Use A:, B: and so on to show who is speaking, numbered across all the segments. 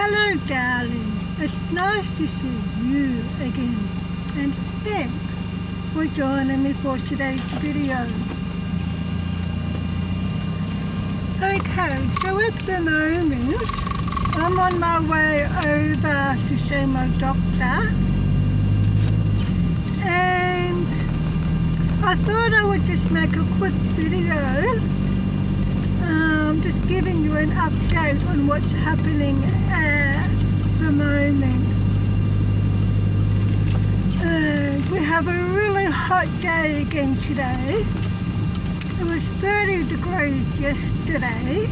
A: Hello, darling. It's nice to see you again. And thanks for joining me for today's video. Okay, so at the moment, I'm on my way over to see my doctor. And I thought I would just make a quick video just giving you an update on what's happening at the moment. We have a really hot day again today. It was 30 degrees yesterday.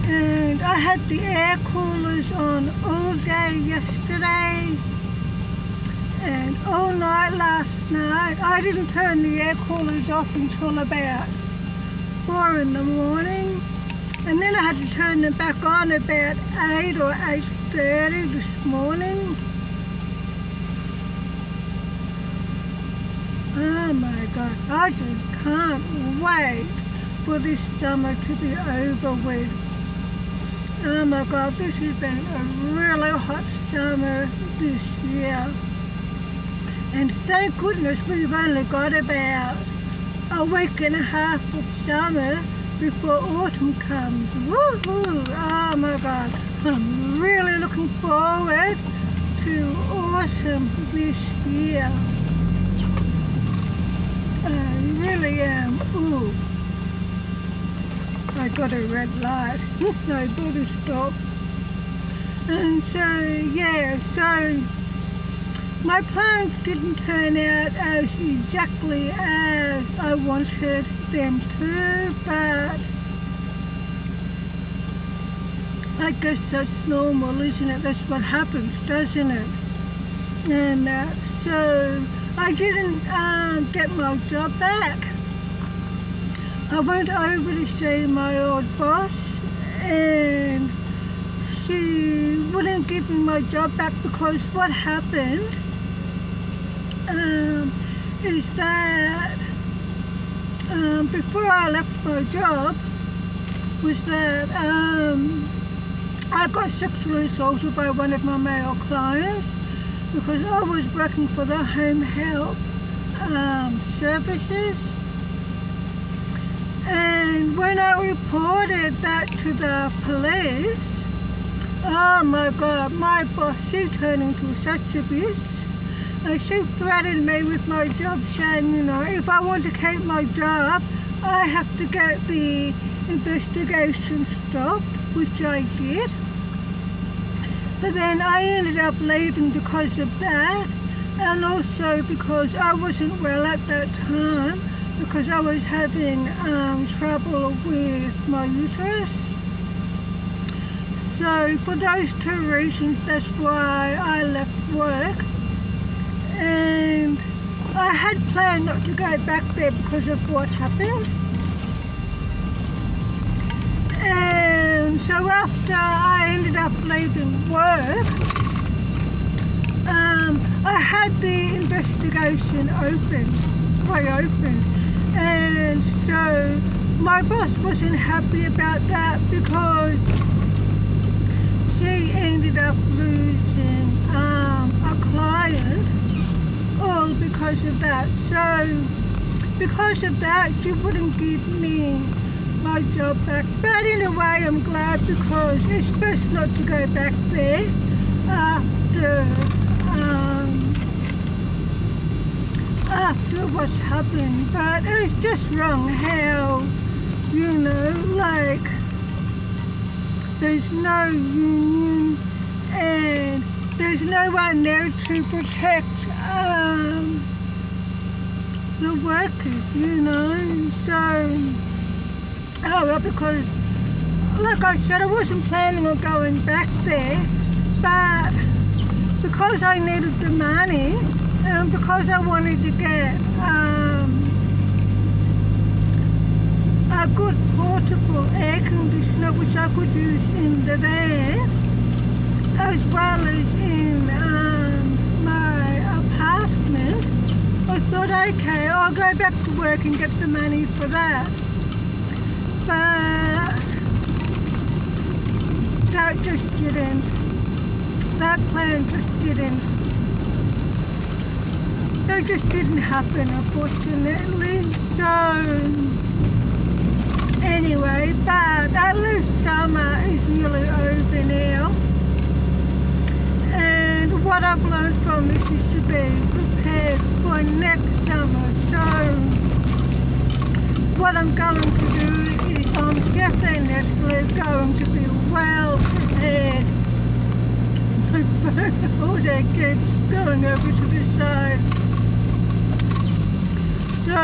A: And I had the air coolers on all day yesterday and all night last night. I didn't turn the air coolers off until about 4 in the morning, and then I had to turn them back on about 8 or 8:30 this morning. Oh my God, I just can't wait for this summer to be over with. Oh my God, this has been a really hot summer this year. And thank goodness we've only got about a week and a half of summer before autumn comes. Woohoo! Oh my God, I'm really looking forward to autumn this year. I really am. Ooh, I got a red light. I better stop. And so, yeah, so my plans didn't turn out as exactly as I wanted them to, but I guess that's normal, isn't it? That's what happens, doesn't it? And so I didn't get my job back. I went over to see my old boss, and she wouldn't give me my job back because what happened is that before I left my job was that I got sexually assaulted by one of my male clients because I was working for the home help services. And when I reported that to the police, oh my God, my boss, she turned into such a bitch. She threatened me with my job, saying, you know, if I want to keep my job, I have to get the investigation stopped, which I did. But then I ended up leaving because of that, and also because I wasn't well at that time, because I was having trouble with my uterus. So for those two reasons, that's why I left work. And I had planned not to go back there because of what happened. And so after I ended up leaving work, I had the investigation quite open. And so my boss wasn't happy about that because she ended up losing a client all because of that. So because of that, she wouldn't give me my job back. But in a way, I'm glad because it's best not to go back there after what's happened. But it's just wrong how, you know, like there's no union and there's no one there to protect the workers, you know. So, because, like I said, I wasn't planning on going back there, but because I needed the money and because I wanted to get a good portable air conditioner which I could use in the van as well as in my apartment, I thought, okay, I'll go back to work and get the money for that. But that plan just didn't, it just didn't happen, unfortunately. So anyway, but at least summer is nearly over now. And what I've learned from this is to be prepared for next summer. So what I'm going to do is I'm definitely going to be well prepared. All that gets going over to the side. So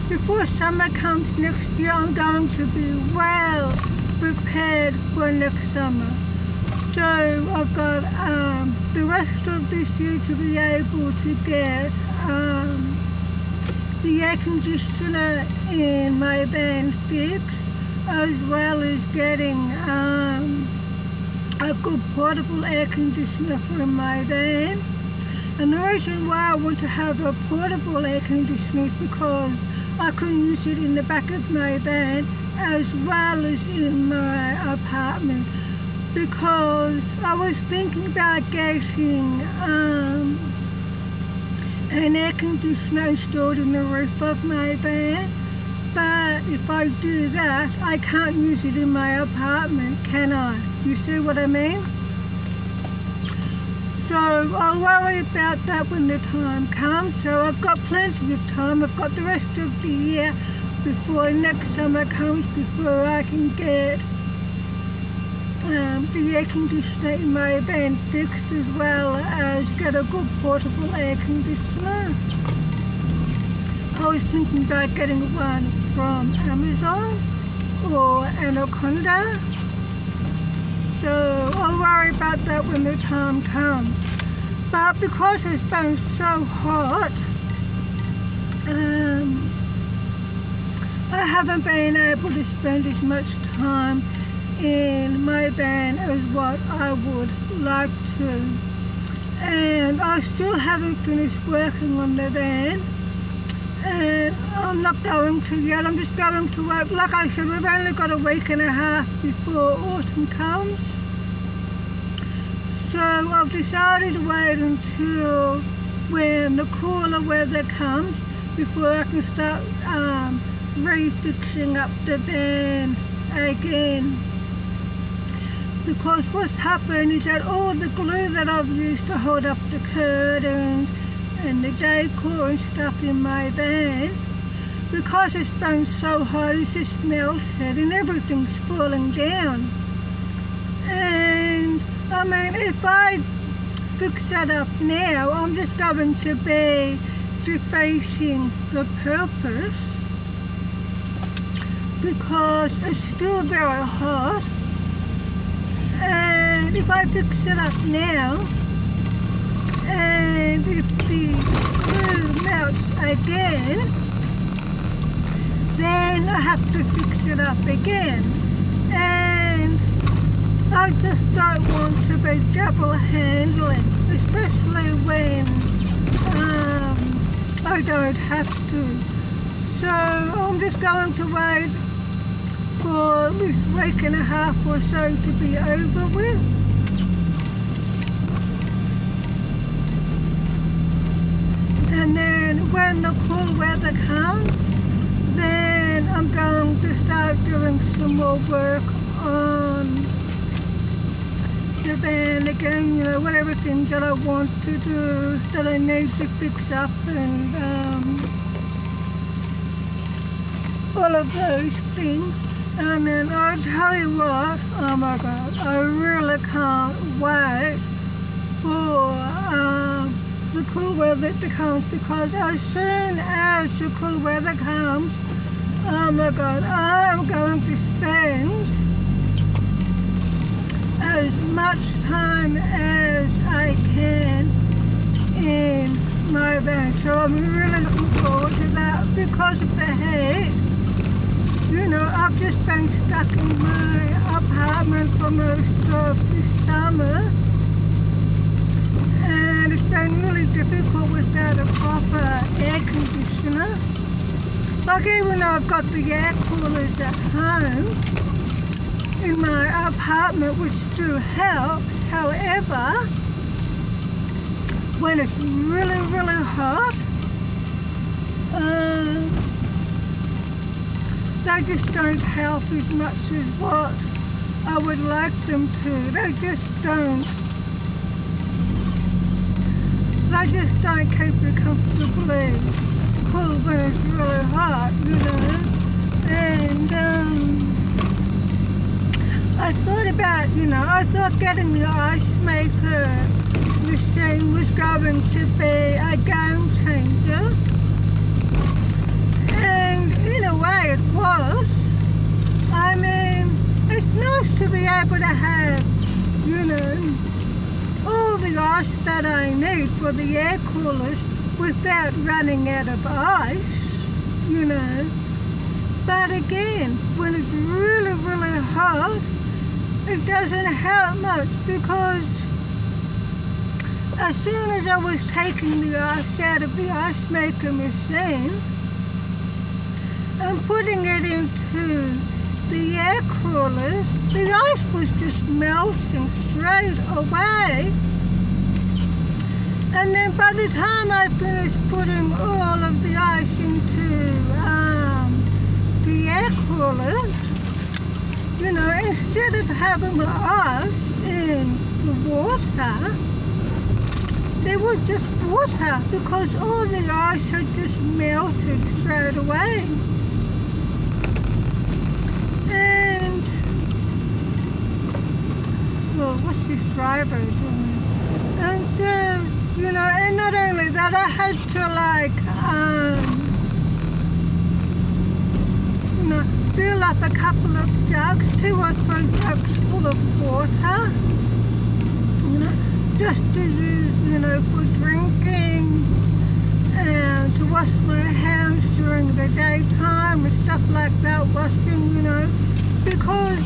A: before summer comes next year, I'm going to be well prepared for next summer. So I've got the rest of this year to be able to get the air conditioner in my van fixed, as well as getting a good portable air conditioner for my van. And the reason why I want to have a portable air conditioner is because I can use it in the back of my van as well as in my apartment. Because I was thinking about getting an air conditioner installed in the roof of my van, but if I do that, I can't use it in my apartment, can I? You see what I mean? So I'll worry about that when the time comes. So I've got plenty of time. I've got the rest of the year before next summer comes, before I can get the air conditioner in my van fixed, as well as get a good portable air conditioner. I was thinking about getting one from Amazon or Anaconda. So I'll worry about that when the time comes. But because it's been so hot, I haven't been able to spend as much time in my van as what I would like to. And I still haven't finished working on the van. And I'm not going to yet. I'm just going to wait. Like I said, we've only got a week and a half before autumn comes. So I've decided to wait until when the cooler weather comes before I can start refixing up the van again. Because what's happened is that all the glue that I've used to hold up the curtains and the decor and stuff in my van, because it's been so hot, it's just melted and everything's falling down. And I mean, if I fix that up now, I'm just going to be defacing the purpose, because it's still very hot. And if I fix it up now, and if the glue melts again, then I have to fix it up again. And I just don't want to be double handling, especially when I don't have to. So I'm just going to wait for this week and a half or so to be over with. And then when the cool weather comes, then I'm going to start doing some more work on the van again, you know, whatever things that I want to do, that I need to fix up, and all of those things. And then I'll tell you what, oh my God, I really can't wait for the cool weather to come, because as soon as the cool weather comes, oh my God, I'm going to spend as much time as I can in my van. So I'm really looking forward to that, because of the heat. You know, I've just been stuck in my apartment for most of this summer, and it's been really difficult without a proper air conditioner. Like, even though I've got the air coolers at home, in my apartment, which do help. However, when it's really, really hot, they just don't help as much as what I would like them to. They just don't keep you comfortably cool when it's really hot, you know. And I thought getting the ice maker machine was going to be a game changer. And in a way it was. I mean, it's nice to be able to have, you know, all the ice that I need for the air coolers without running out of ice, you know. But again, when it's really, really hot, it doesn't help much, because as soon as I was taking the ice out of the ice maker machine and putting it into the air coolers, the ice was just melting straight away. And then by the time I finished putting all of the ice into the air coolers, you know, instead of having the ice in the water, there was just water, because all the ice had just melted straight away. And, well, what's this driver doing? And so, you know, and not only that, I had to fill up a couple of jugs, 2 or 3 jugs full of water, you know, just to use, you know, for drinking and to wash my hands during the daytime and stuff like that, washing, you know, because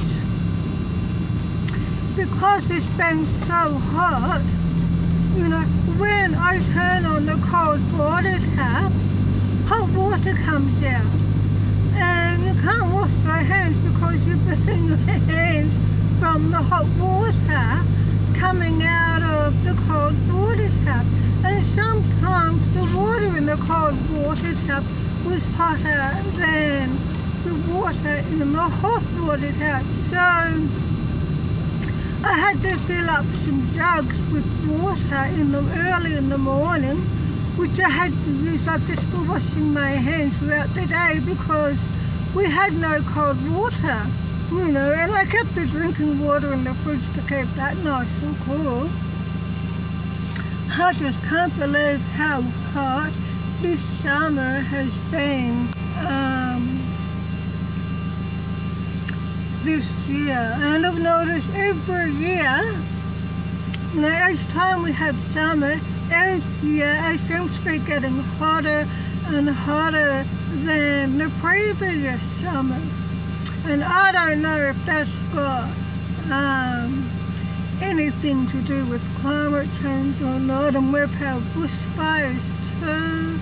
A: it's been so hot, you know, when I turn on the cold water tap, hot water comes out. And you can't wash your hands because you burn your hands from the hot water coming out of the cold water tap. And sometimes the water in the cold water tap was hotter than the water in the hot water tap. So I had to fill up some jugs with water early in the morning, which I had to use up just for washing my hands throughout the day, because we had no cold water, you know, and I kept the drinking water in the fridge to keep that nice and cool. I just can't believe how hot this summer has been this year. And I've noticed every year, you know, each time we have summer, each year it seems to be getting hotter and hotter than the previous summer. And I don't know if that's got anything to do with climate change or not, and we've had bushfires too.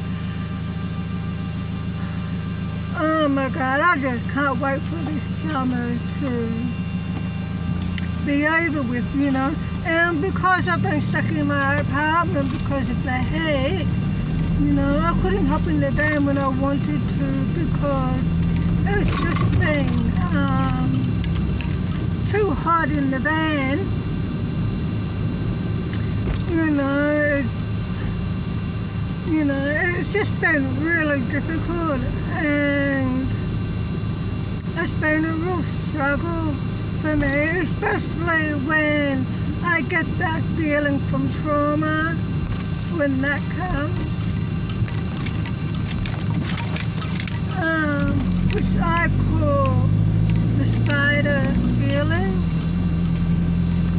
A: Oh my God, I just can't wait for this summer to be over with, you know. And because I've been stuck in my apartment because of the heat, you know, I couldn't hop in the van when I wanted to, because it's just been too hot in the van. You know, it's just been really difficult, and it's been a real struggle for me, especially when I get that feeling from trauma, when that comes, which I call the spider feeling,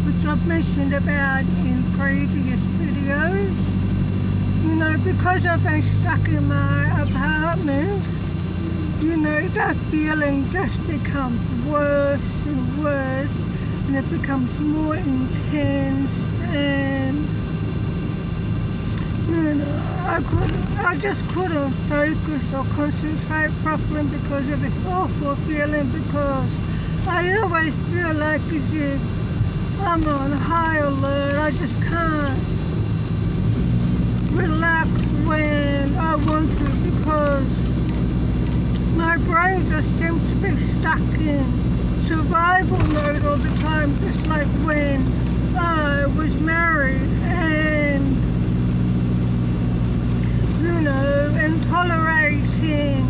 A: which I've mentioned about in previous videos. You know, because I've been stuck in my apartment, you know, that feeling just becomes worse and worse, and it becomes more intense, and, you know, I just couldn't focus or concentrate properly because of this awful feeling, because I always feel like as if I'm on high alert. I just can't relax when I want to because my brain just seems to be stuck in survival mode all the time, just like when I was married and, you know, and tolerating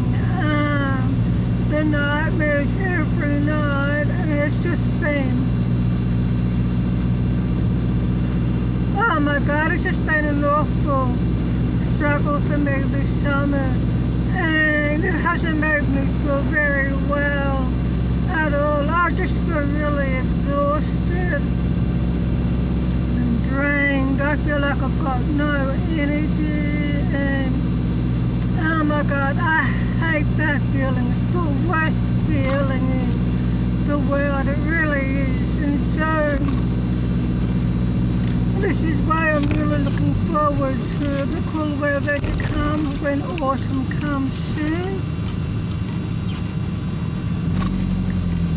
A: the nightmares every night, and it's just been, oh my God, it's just been an awful struggle for me this summer, and it hasn't made me feel very well at all. I just feel really exhausted and drained. I feel like I've got no energy, and oh my God, I hate that feeling. It's the worst feeling in the world. It really is. And so this is why I'm really looking forward to the cool weather to come when autumn comes soon.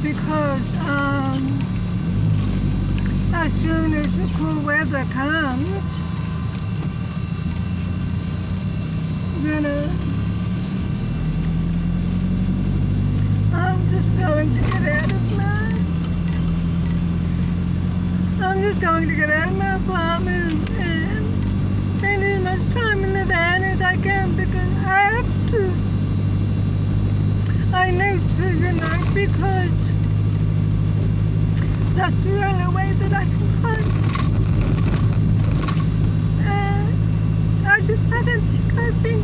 A: Because as soon as the cool weather comes, you know, I'm just going to get out of my apartment and spend as much time in the van as I can because I have to. I need to, you know, because that's the only way that I can cope. And I just haven't been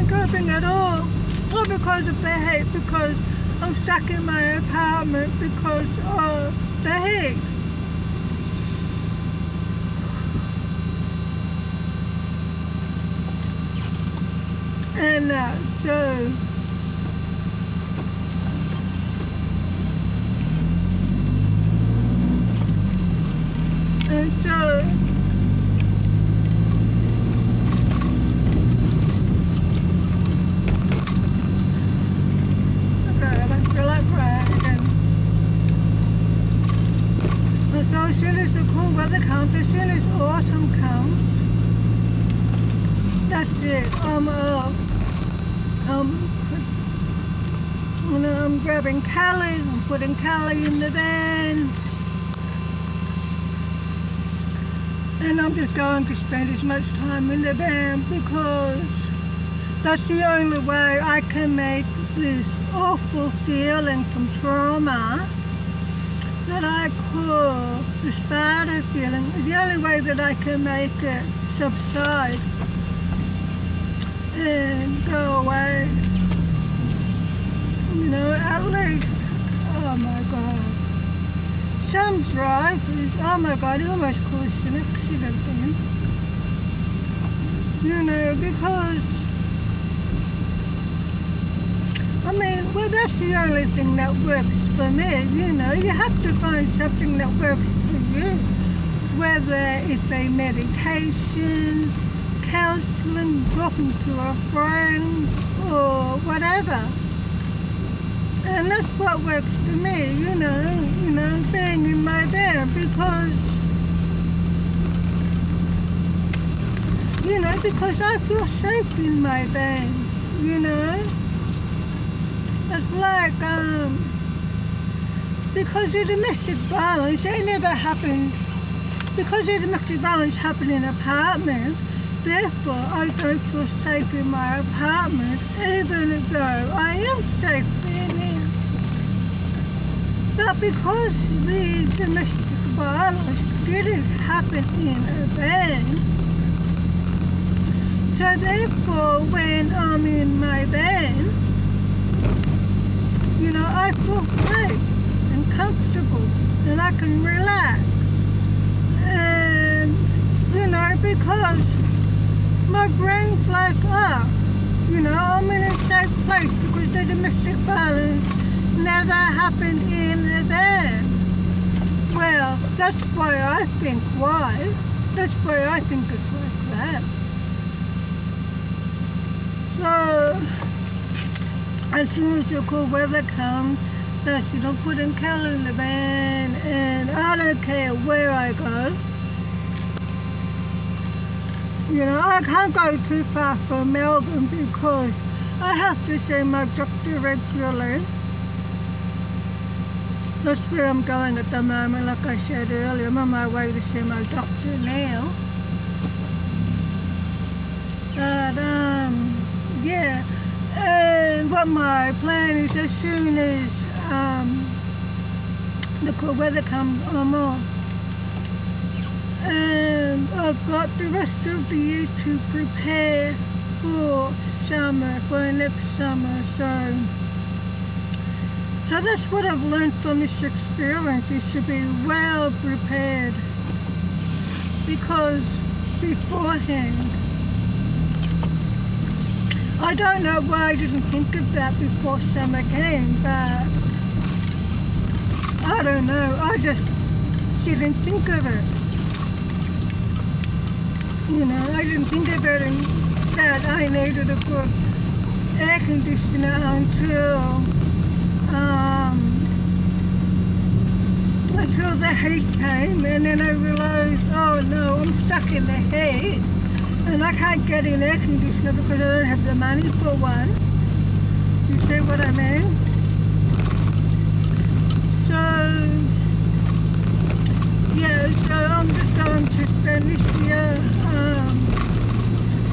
A: coping at all. Not because of the heat, because I'm stuck in my apartment because of the heat. And so as soon as the cool weather comes, as soon as autumn comes, that's it. I'm up. You know, I'm grabbing Callie, I'm putting Callie in the van, and I'm just going to spend as much time in the van because that's the only way I can make this awful feeling from trauma that I call the spider feeling, is the only way that I can make it subside and go away. You know, at least, oh my God. Some drivers, oh my God, he almost caused an accident then. You know, because, I mean, well, that's the only thing that works for me, you know. You have to find something that works for you, whether it be meditation, counseling, talking to a friend, or whatever. And that's what works for me, you know, being in my van because, you know, because I feel safe in my van, you know. It's like, because of domestic violence, it never happened, because of domestic violence happened in an apartment, therefore I don't feel safe in my apartment, even though I am safe in here. But because the domestic violence didn't happen in a van, so therefore when I'm in my van, you know, I feel safe and comfortable and I can relax. And, you know, because my brain's like, oh, you know, I'm in a safe place because the domestic violence never happened in the van. Well, that's why I think why. That's why I think it's like that. So, as soon as the cool weather comes, That's, you know, putting Cal in the van, and I don't care where I go. You know, I can't go too far from Melbourne because I have to see my doctor regularly. That's where I'm going at the moment. Like I said earlier, I'm on my way to see my doctor now. But, yeah. And what my plan is, as soon as the cold weather comes, I'm off. And I've got the rest of the year to prepare for summer, for next summer. So that's what I've learned from this experience, is to be well prepared. Because beforehand, I don't know why I didn't think of that before summer came, but I don't know, I just didn't think of it. You know, I didn't think of it, and that I needed a good air conditioner until the heat came, and then I realised, oh no, I'm stuck in the heat, and I can't get an air conditioner because I don't have the money for one. You see what I mean? So, yeah, so I'm just going to spend this year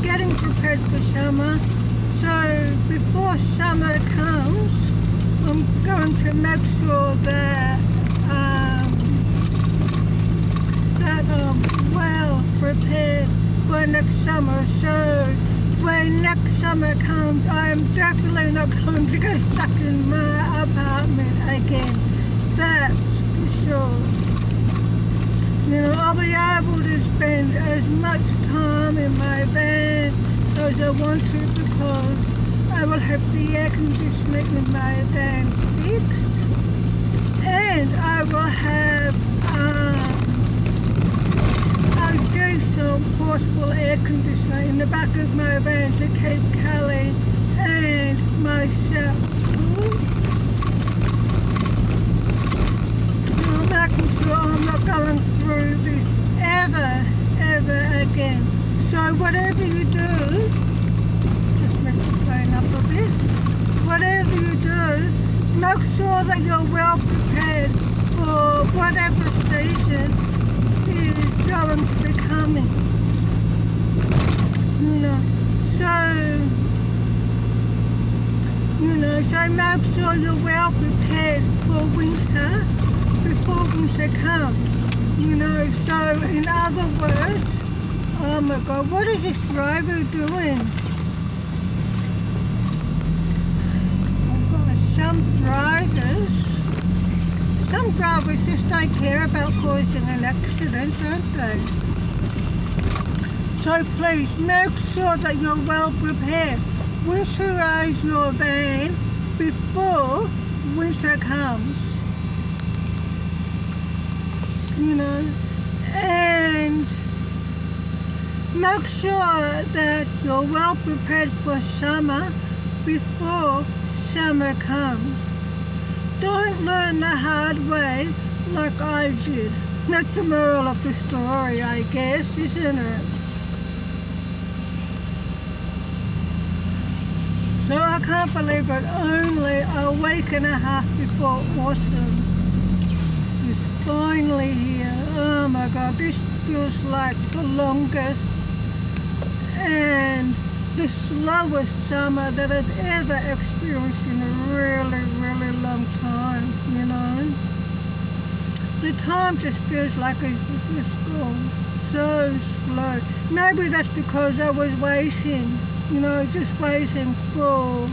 A: getting prepared for summer. So before summer comes, I'm going to make sure that I'm well prepared for next summer. So when next summer comes, I am definitely not going to get stuck in my apartment again. That's for sure. You know, I'll be able to spend as much time in my van as I want to, because I will have the air conditioning in my van fixed, and I will have a decent portable air conditioner in the back of my van to keep Kelly and myself cool. I'm making sure I'm not going through this ever again. So whatever you do, just make the phone up a bit. Whatever you do, make sure that you're well prepared for whatever season is going to be coming. So make sure you're well prepared for winter before winter comes. So in other words, oh my God, what is this driver doing? Oh God, some drivers just don't care about causing an accident, don't they? So please make sure that you're well prepared. Winterize your van before winter comes. And make sure that you're well prepared for summer before summer comes. Don't learn the hard way like I did. That's the moral of the story, I guess, isn't it? So I can't believe it, only a week and a half before autumn is finally here. Oh my God, this feels like the longest and the slowest summer that I've ever experienced in a really long time, The time just feels like it's just gone so slow. Maybe that's because I was waiting, just waiting for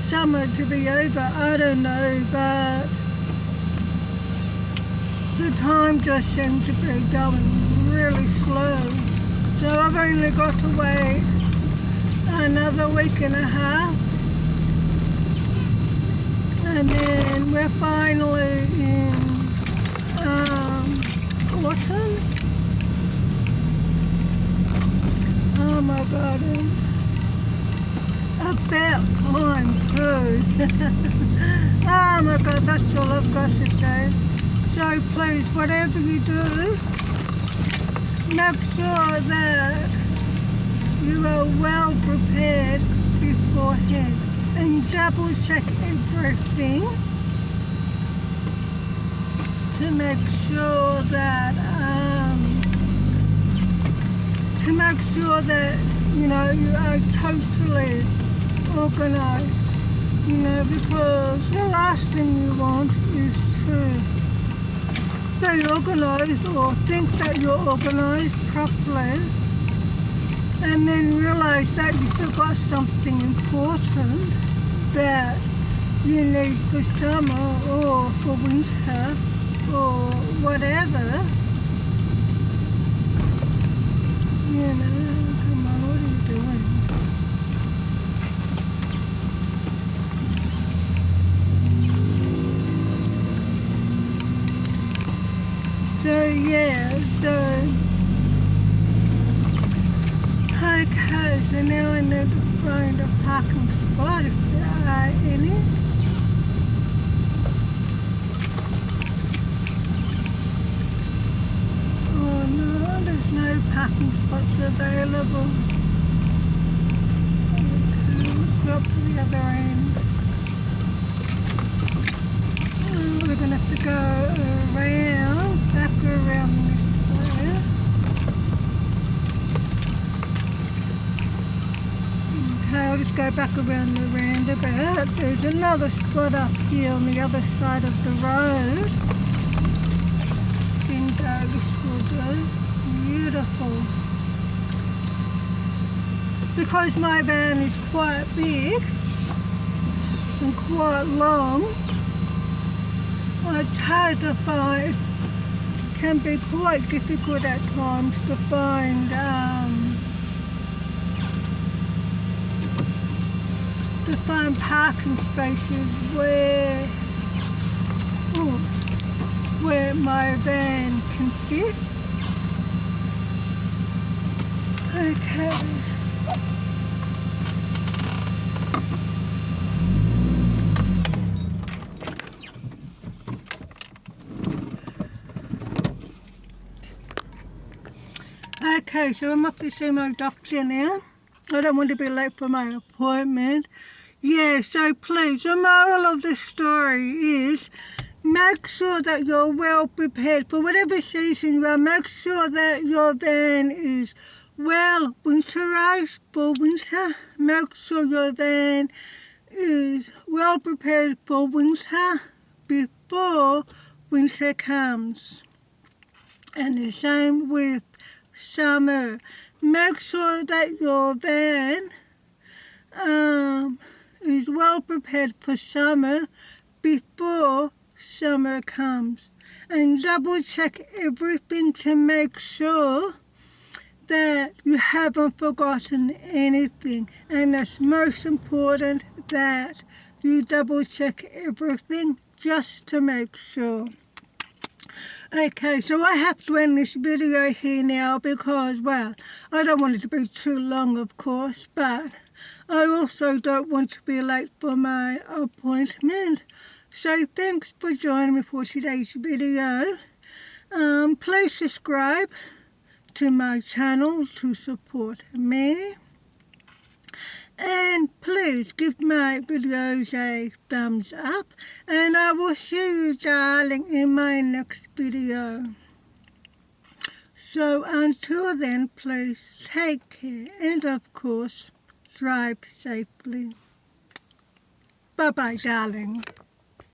A: summer to be over. I don't know, but the time just seems to be going really slow. So I've only got to wait another week and a half, and then we're finally in autumn. Oh my God. about time too. Oh my God, that's all I've got to say. So please, whatever you do, make sure that you are well prepared beforehand and double check everything to make sure that you know you are totally organized, you know, because the last thing you want is to be organized or think that you're organized properly and then realize that you forgot something important that you need for summer or for winter or whatever. You know, come on, what are you doing? So yeah, okay, so now I need to find a parking spot if there are any. Oh no, there's no parking spots available. Okay, let's go up to the other end. Oh, we're going to have to go around, back around this way. Okay, I'll just go back around the roundabout. There's another spot up here on the other side of the road. This will do. Beautiful. Because my van is quite big and quite long, it's hard to find, can be quite difficult at times to find parking spaces where my van can fit. Okay. Okay, so I'm off to see my doctor now. I don't want to be late for my appointment. Yeah, so please, the moral of the story is make sure that you're well prepared for whatever season you are. Make sure that your van is well winterized for winter. Make sure your van is well prepared for winter before winter comes. And the same with summer. Make sure that your van is well prepared for summer before summer comes, and double check everything to make sure that you haven't forgotten anything. And it's most important that you double check everything just to make sure. Okay, so I have to end this video here now because, well, I don't want it to be too long, of course, but I also don't want to be late for my appointment. So thanks for joining me for today's video. Please subscribe to my channel to support me. And please give my videos a thumbs up. And I will see you, darling, in my next video. So until then, please take care. And of course, drive safely. Bye-bye, darling.